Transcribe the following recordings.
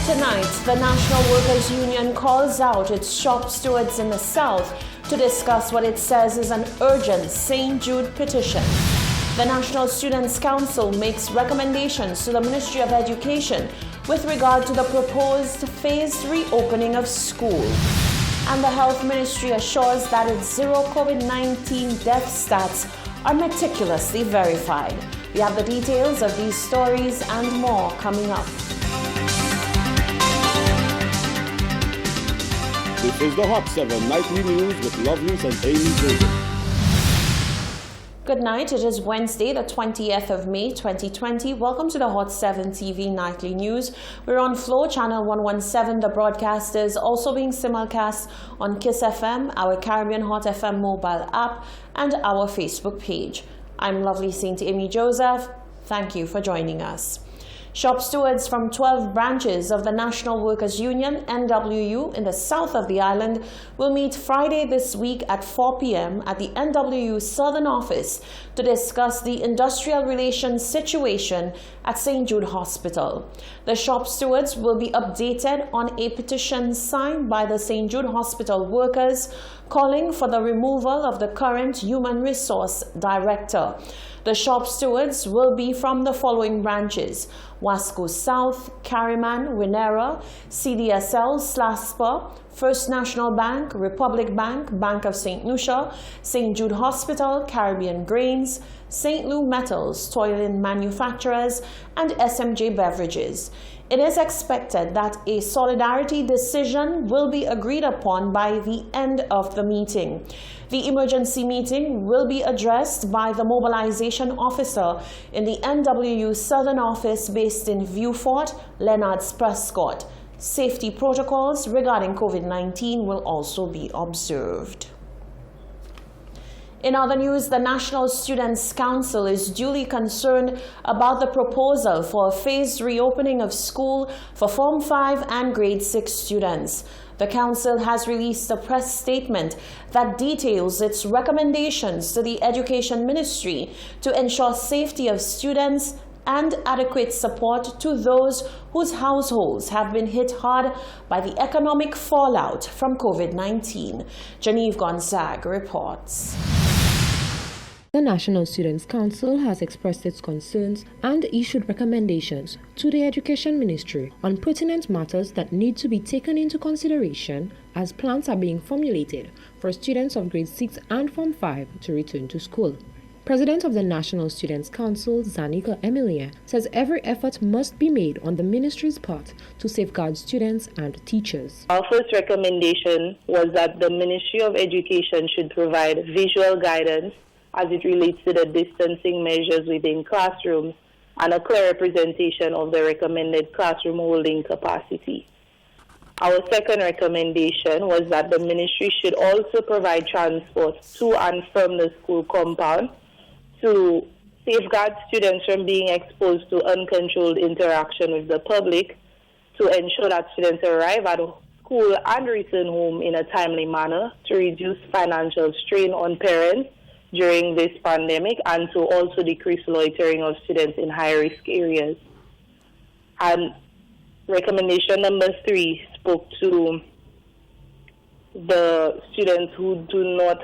Tonight, the National Workers' Union calls out its shop stewards in the South to discuss what it says is an urgent St. Jude petition. The National Students' Council makes recommendations to the Ministry of Education with regard to the proposed phased reopening of school. And the Health Ministry assures that its zero COVID-19 death stats are meticulously verified. We have the details of these stories and more coming up. This is the Hot 7 Nightly News with Lovelace and Amy Joseph. Good night. It is Wednesday, the 20th of May, 2020. Welcome to the Hot 7 TV Nightly News. We're on Flow Channel 117. The broadcast is also being simulcast on Kiss FM, our Caribbean Hot FM mobile app, and our Facebook page. I'm Lovely St. Amy Joseph. Thank you for joining us. Shop stewards from 12 branches of the National Workers' Union, NWU, in the south of the island will meet Friday this week at 4 p.m. at the NWU Southern Office to discuss the industrial relations situation at St. Jude Hospital. The shop stewards will be updated on a petition signed by the St. Jude Hospital workers calling for the removal of the current Human Resource Director. The shop stewards will be from the following branches: Wasco South, Carriman, Winnera, CDSL, SLASPA, First National Bank, Republic Bank, Bank of St. Lucia, St. Jude Hospital, Caribbean Grains, St. Lou Metals, Toiling Manufacturers, and SMJ Beverages. It is expected that a solidarity decision will be agreed upon by the end of the meeting. The emergency meeting will be addressed by the mobilization officer in the NWU Southern Office based in Viewfort, Leonard Prescott. Safety protocols regarding COVID-19 will also be observed. In other news, the National Students' Council is duly concerned about the proposal for a phased reopening of school for Form 5 and Grade 6 students. The Council has released a press statement that details its recommendations to the Education Ministry to ensure safety of students and adequate support to those whose households have been hit hard by the economic fallout from COVID-19. Genevieve Gonzaga reports. The National Students' Council has expressed its concerns and issued recommendations to the Education Ministry on pertinent matters that need to be taken into consideration as plans are being formulated for students of grade 6 and Form 5 to return to school. President of the National Students' Council, Zanika Emilia, says every effort must be made on the ministry's part to safeguard students and teachers. Our first recommendation was that the Ministry of Education should provide visual guidance as it relates to the distancing measures within classrooms and a clear representation of the recommended classroom holding capacity. Our second recommendation was that the ministry should also provide transport to and from the school compound to safeguard students from being exposed to uncontrolled interaction with the public, to ensure that students arrive at school and return home in a timely manner, to reduce financial strain on parents during this pandemic, and to also decrease loitering of students in high-risk areas. And recommendation number 3 spoke to the students who do not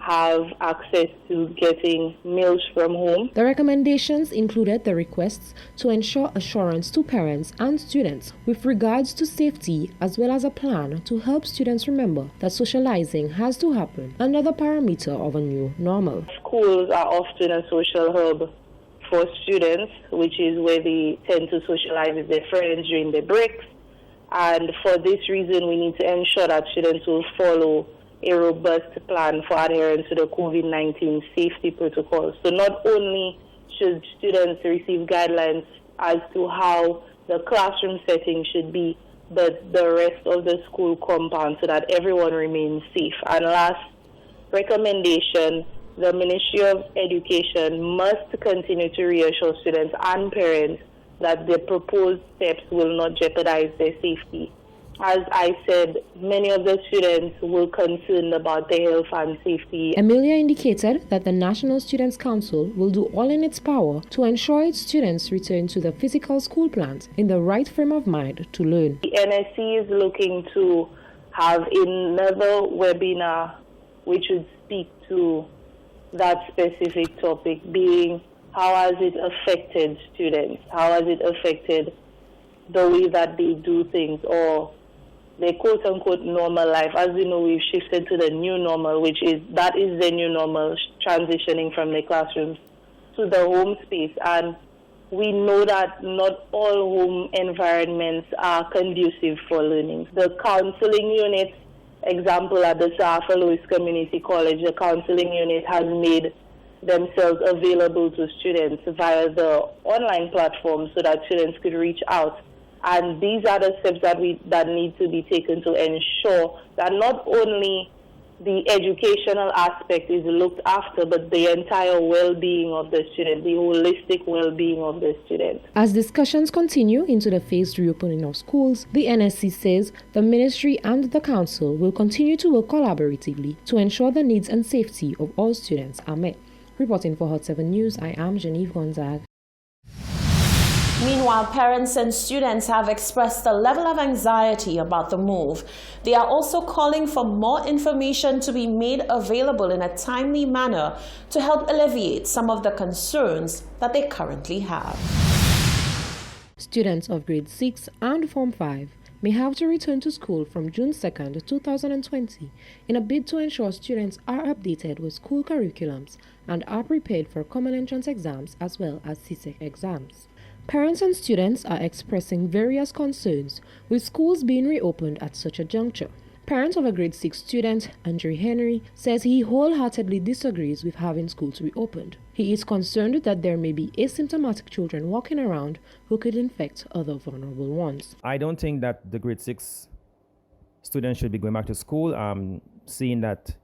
have access to getting meals from home. The recommendations included the requests to ensure assurance to parents and students with regards to safety, as well as a plan to help students remember that socializing has to happen, another parameter of a new normal. Schools are often a social hub for students, which is where they tend to socialize with their friends during the breaks. And for this reason, we need to ensure that students will follow a robust plan for adherence to the COVID-19 safety protocols. So not only should students receive guidelines as to how the classroom setting should be, but the rest of the school compound, so that everyone remains safe. And last recommendation, the Ministry of Education must continue to reassure students and parents that the proposed steps will not jeopardize their safety. as I said, many of the students were concerned about their health and safety. Amelia indicated that the National Students' Council will do all in its power to ensure its students return to the physical school plant in the right frame of mind to learn. The NSC is looking to have another webinar which would speak to that specific topic, being how has it affected students? How has it affected the way that they do things, or their quote-unquote normal life? As we know, we've shifted to the new normal, that is the new normal, transitioning from the classrooms to the home space. And we know that not all home environments are conducive for learning. The counseling unit, example at the Safa Louis Community College, the counseling unit has made themselves available to students via the online platform so that students could reach out. And these are the steps that need to be taken to ensure that not only the educational aspect is looked after, but the entire well-being of the student, the holistic well-being of the student. As discussions continue into the phased reopening of schools, the NSC says the ministry and the council will continue to work collaboratively to ensure the needs and safety of all students are met. Reporting for Hot 7 News, I am Genevieve Gonzague. Meanwhile, parents and students have expressed a level of anxiety about the move. They are also calling for more information to be made available in a timely manner to help alleviate some of the concerns that they currently have. Students of grade 6 and Form 5 may have to return to school from June 2nd, 2020 in a bid to ensure students are updated with school curriculums and are prepared for common entrance exams as well as CSEC exams. Parents and students are expressing various concerns with schools being reopened at such a juncture. Parent of a grade 6 student, Andre Henry, says he wholeheartedly disagrees with having schools reopened. He is concerned that there may be asymptomatic children walking around who could infect other vulnerable ones. I don't think that the grade 6 students should be going back to school, seeing that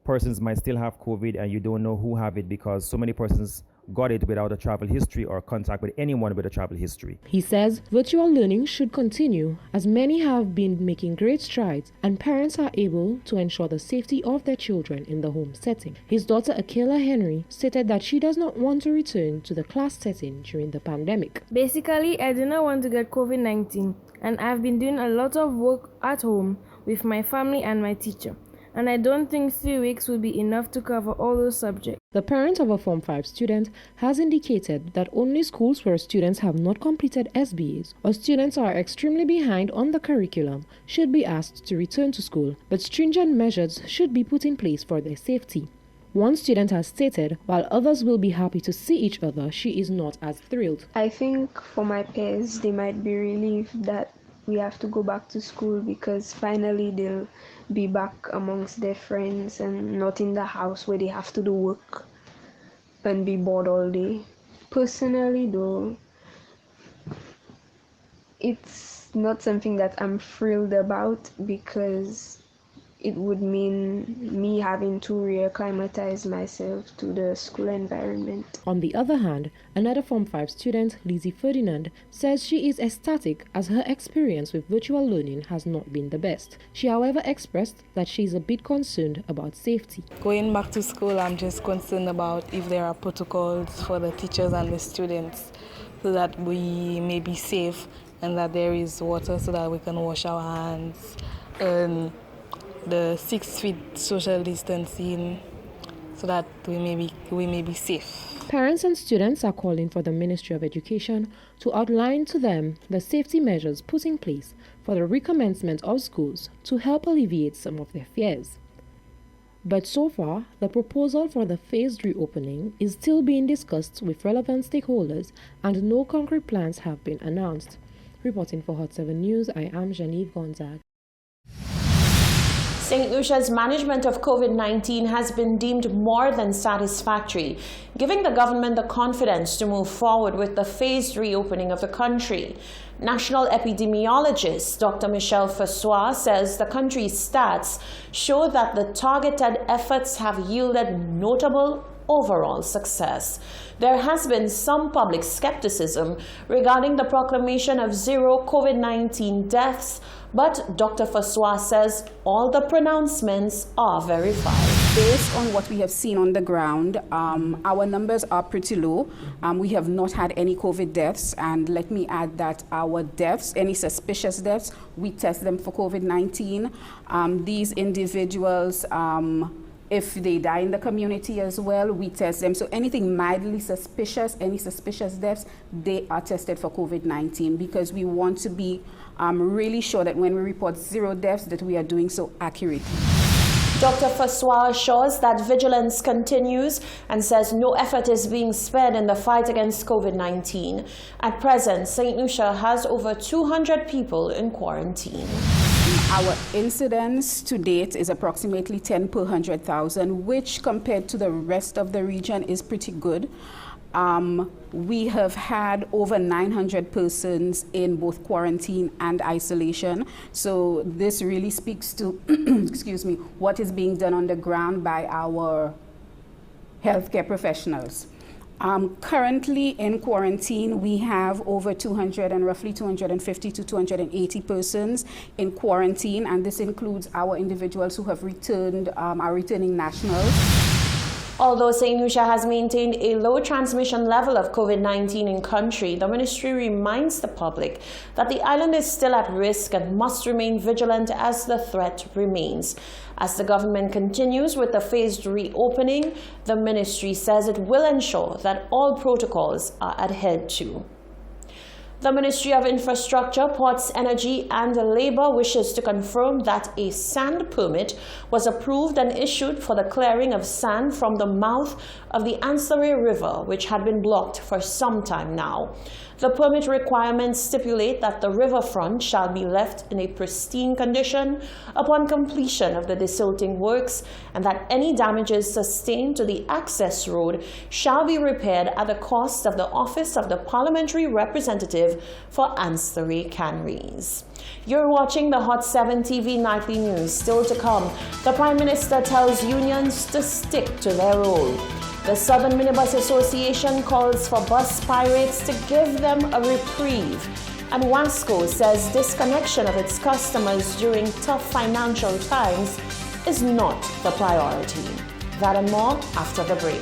persons might still have COVID and you don't know who have it because so many persons got it without a travel history or contact with anyone with a travel history. He says virtual learning should continue as many have been making great strides and parents are able to ensure the safety of their children in the home setting. His daughter Akela Henry stated that she does not want to return to the class setting during the pandemic. Basically, I do not want to get COVID-19 and I've been doing a lot of work at home with my family and my teacher. And I don't think 3 weeks will be enough to cover all those subjects. The parent of a Form 5 student has indicated that only schools where students have not completed SBAs or students are extremely behind on the curriculum should be asked to return to school, but stringent measures should be put in place for their safety. One student has stated, while others will be happy to see each other, she is not as thrilled. I think for my peers, they might be relieved that we have to go back to school because finally they'll be back amongst their friends and not in the house where they have to do work and be bored all day. Personally though, it's not something that I'm thrilled about because it would mean me having to reacclimatize myself to the school environment. On the other hand, another Form 5 student, Lizzie Ferdinand, says she is ecstatic as her experience with virtual learning has not been the best. She, however, expressed that she is a bit concerned about safety. Going back to school, I'm just concerned about if there are protocols for the teachers and the students so that we may be safe and that there is water so that we can wash our hands. The 6 feet social distancing so that we may be safe. Parents and students are calling for the Ministry of Education to outline to them the safety measures put in place for the recommencement of schools to help alleviate some of their fears. But so far, the proposal for the phased reopening is still being discussed with relevant stakeholders and no concrete plans have been announced. Reporting for Hot 7 News, I am Genevieve Gonzague. St. Lucia's management of COVID-19 has been deemed more than satisfactory, giving the government the confidence to move forward with the phased reopening of the country. National epidemiologist Dr. Michel Fassois says the country's stats show that the targeted efforts have yielded notable overall success. There has been some public skepticism regarding the proclamation of zero COVID-19 deaths, but Dr. Faswa says all the pronouncements are verified. Based on what we have seen on the ground, our numbers are pretty low. We have not had any COVID deaths, and let me add that our deaths, any suspicious deaths, we test them for COVID-19. These individuals, if they die in the community as well, we test them. So anything mildly suspicious, any suspicious deaths, they are tested for COVID-19 because we want to be really sure that when we report zero deaths that we are doing so accurately. Dr. Faswa assures that vigilance continues and says no effort is being spared in the fight against COVID-19. At present, St. Lucia has over 200 people in quarantine. Our incidence to date is approximately 10 per 100,000, which compared to the rest of the region is pretty good. We have had over 900 persons in both quarantine and isolation. So this really speaks to, excuse me, what is being done on the ground by our healthcare professionals. Currently in quarantine, we have over 200 and roughly 250 to 280 persons in quarantine, and this includes our individuals who have returned, our returning nationals. Although St. Lucia has maintained a low transmission level of COVID-19 in country, the ministry reminds the public that the island is still at risk and must remain vigilant as the threat remains. As the government continues with the phased reopening, the ministry says it will ensure that all protocols are adhered to. The Ministry of Infrastructure, Ports, Energy and Labour wishes to confirm that a sand permit was approved and issued for the clearing of sand from the mouth of the Ansari River, which had been blocked for some time now. The permit requirements stipulate that the riverfront shall be left in a pristine condition upon completion of the desilting works, and that any damages sustained to the access road shall be repaired at the cost of the Office of the Parliamentary Representative for Ansari Canneries. You're watching the Hot 7 TV Nightly News. Still to come, the Prime Minister tells unions to stick to their role. The Southern Minibus Association calls for bus pirates to give them a reprieve. And Wasco says disconnection of its customers during tough financial times is not the priority. That and more after the break.